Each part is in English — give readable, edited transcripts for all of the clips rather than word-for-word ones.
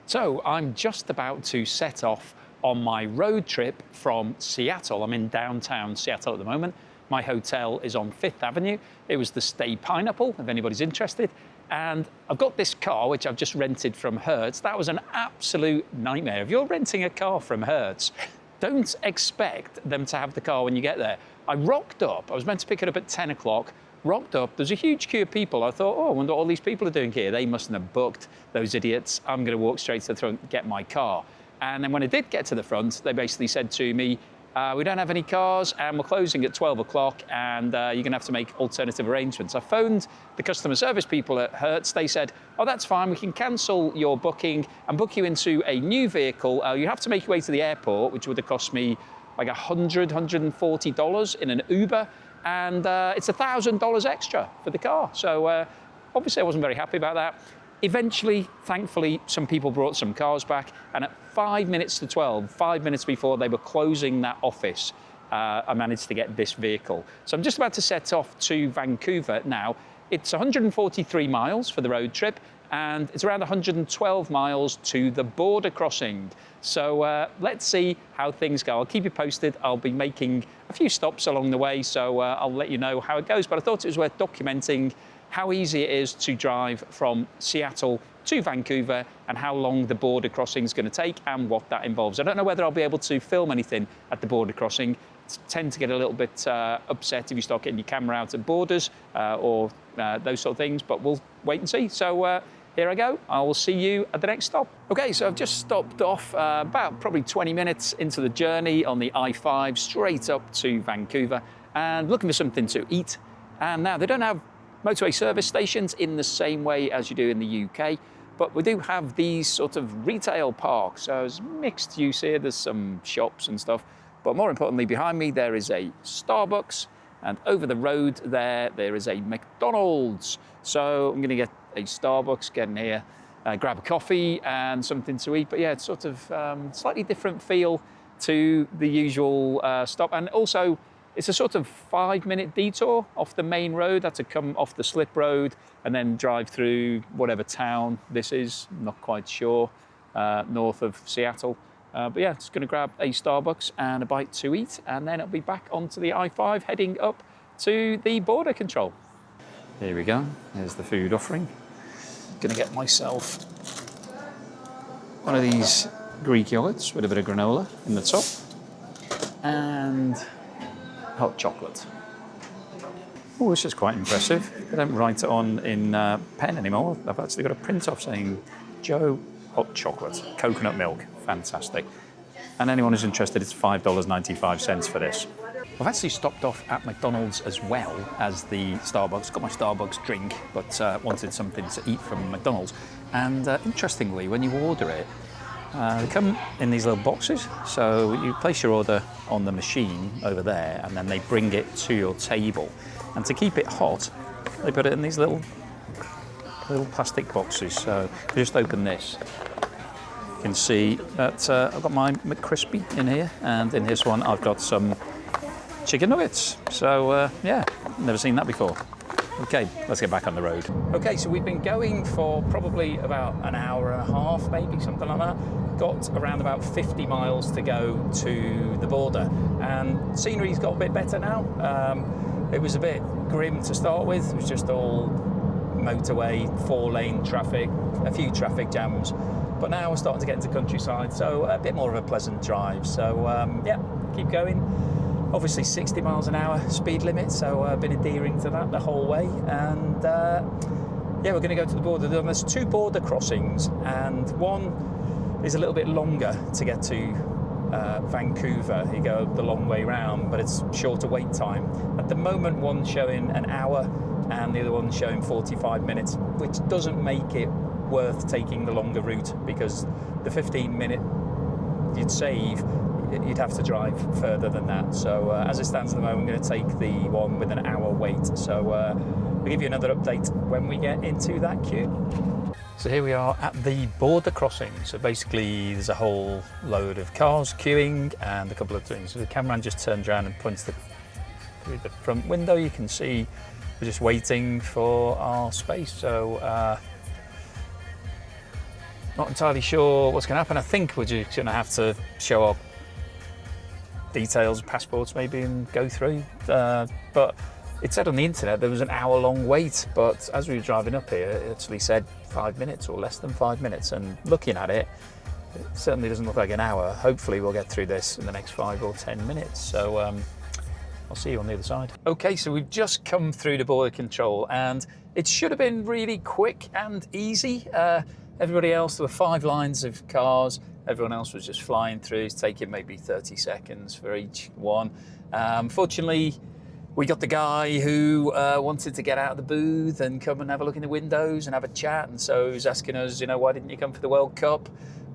So I'm just about to set off on my road trip from Seattle. I'm in downtown Seattle at the moment. My hotel is on 5th Avenue. It was the Stay Pineapple, if anybody's interested. And I've got this car, which I've just rented from Hertz. That was an absolute nightmare. If you're renting a car from Hertz, don't expect them to have the car when you get there. I rocked up. I was meant to pick it up at 10 o'clock. Rocked up. There's a huge queue of people. I thought, oh, I wonder what all these people are doing here. They mustn't have booked, those idiots. I'm going to walk straight to the front and get my car. And then when I did get to the front, they basically said to me, we don't have any cars and we're closing at 12 o'clock and you're going to have to make alternative arrangements. I phoned the customer service people at Hertz. They said, oh, that's fine. We can cancel your booking and book you into a new vehicle. You have to make your way to the airport, which would have cost me like $140 in an Uber. And it's $1,000 extra for the car. So obviously I wasn't very happy about that. Eventually, thankfully, some people brought some cars back, and at 5 minutes to 12, 5 minutes before they were closing that office, I managed to get this vehicle. So I'm just about to set off to Vancouver now. It's 143 miles for the road trip, and it's around 112 miles to the border crossing. So let's see how things go. I'll keep you posted. I'll be making a few stops along the way, so I'll let you know how it goes. But I thought it was worth documenting how easy it is to drive from Seattle to Vancouver and how long the border crossing is going to take and what that involves. I don't know whether I'll be able to film anything at the border crossing. I tend to get a little bit upset if you start getting your camera out at borders or those sort of things, but we'll wait and see. So here I go. I will see you at the next stop. Okay, so I've just stopped off about probably 20 minutes into the journey on the I-5 straight up to Vancouver and looking for something to eat. And now they don't have motorway service stations in the same way as you do in the UK, but we do have these sort of retail parks. So it's mixed use here. There's some shops and stuff, but more importantly, behind me there is a Starbucks, and over the road there is a McDonald's. So I'm going to get a Starbucks, get in here, grab a coffee and something to eat. But yeah, it's sort of slightly different feel to the usual stop, and also it's a sort of 5-minute detour off the main road. That's to come off the slip road and then drive through whatever town this is, not quite sure, north of Seattle. But yeah, just going to grab a Starbucks and a bite to eat, and then I'll be back onto the I-5 heading up to the border control. Here we go. There's the food offering. Going to get myself one of these Greek yogurts with a bit of granola in the top and hot chocolate. Oh, this is quite impressive. They don't write it on in pen anymore. I've actually got a print off saying Joe hot chocolate, coconut milk. Fantastic. And anyone who's interested, it's $5.95 for this. I've actually stopped off at McDonald's as well as the Starbucks. Got my Starbucks drink, but wanted something to eat from McDonald's. And interestingly, when you order it, they come in these little boxes. So you place your order on the machine over there, and then they bring it to your table. And to keep it hot, they put it in these little plastic boxes. So if you just open this, you can see that I've got my McCrispy in here, and in this one I've got some chicken nuggets. So yeah, never seen that before. Okay, let's get back on the road. Okay, so we've been going for probably about an hour and a half, maybe something like that. Got around about 50 miles to go to the border, and scenery's got a bit better now. It was a bit grim to start with. It was just all motorway, 4-lane traffic, a few traffic jams. But now we're starting to get into countryside, so a bit more of a pleasant drive. So yeah, keep going. Obviously 60 miles an hour speed limit, so I've been adhering to that the whole way. And yeah, we're going to go to the border. There's 2 border crossings, and one is a little bit longer to get to Vancouver. You go the long way round, but it's shorter wait time. At the moment, one's showing an hour and the other one's showing 45 minutes, which doesn't make it worth taking the longer route, because the 15-minute you'd save, you'd have to drive further than that. So as it stands at the moment, I'm going to take the one with an hour wait. So we'll give you another update when we get into that queue. So here we are at the border crossing. So basically there's a whole load of cars queuing and a couple of things. So the cameraman just turns around and points through the front window. You can see we're just waiting for our space. So Not entirely sure what's going to happen. I think we're just going to have to show our details, passports maybe, and go through. But it said on the internet there was an hour-long wait, but as we were driving up here, it actually said 5 minutes or less than 5 minutes. And looking at it, it certainly doesn't look like an hour. Hopefully we'll get through this in the next 5 or 10 minutes. So I'll see you on the other side. Okay, so we've just come through the border control, and it should have been really quick and easy. Everybody else, there were 5 lines of cars. Everyone else was just flying through. It's taking maybe 30 seconds for each one. Fortunately, we got the guy who wanted to get out of the booth and come and have a look in the windows and have a chat. And so he was asking us, you know, why didn't you come for the World Cup?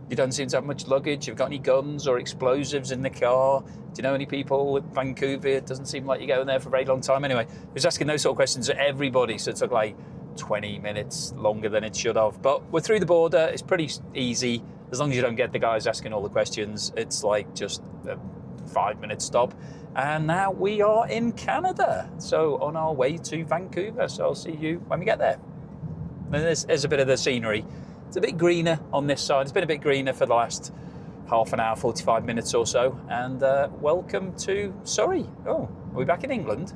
You don't seem to have much luggage. You've got any guns or explosives in the car? Do you know any people in Vancouver? It doesn't seem like you're going there for a very long time. Anyway, he was asking those sort of questions to everybody. So it took like 20 minutes longer than it should have. But we're through the border. It's pretty easy. As long as you don't get the guys asking all the questions, it's like just a 5-minute stop. And now we are in Canada. So on our way to Vancouver. So I'll see you when we get there. And there's a bit of the scenery. It's a bit greener on this side. It's been a bit greener for the last half an hour, 45 minutes or so. And welcome to Surrey. Oh, are we back in England?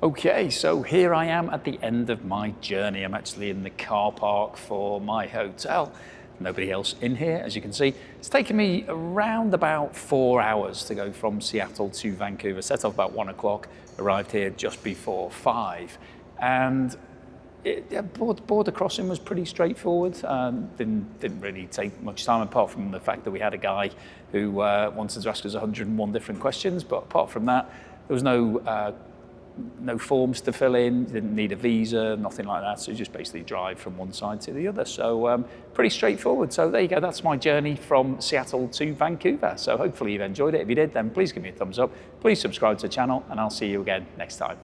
Okay, so here I am at the end of my journey. I'm actually in the car park for my hotel. Nobody else in here, as you can see. It's taken me around about 4 hours to go from Seattle to Vancouver. Set off about 1 o'clock, arrived here just before 5. And border crossing was pretty straightforward. Didn't really take much time, apart from the fact that we had a guy who wanted to ask us 101 different questions. But apart from that, there was no forms to fill in, didn't need a visa, nothing like that. So you just basically drive from one side to the other. So pretty straightforward. So there you go. That's my journey from Seattle to Vancouver. So hopefully you've enjoyed it. If you did, then please give me a thumbs up. Please subscribe to the channel, and I'll see you again next time.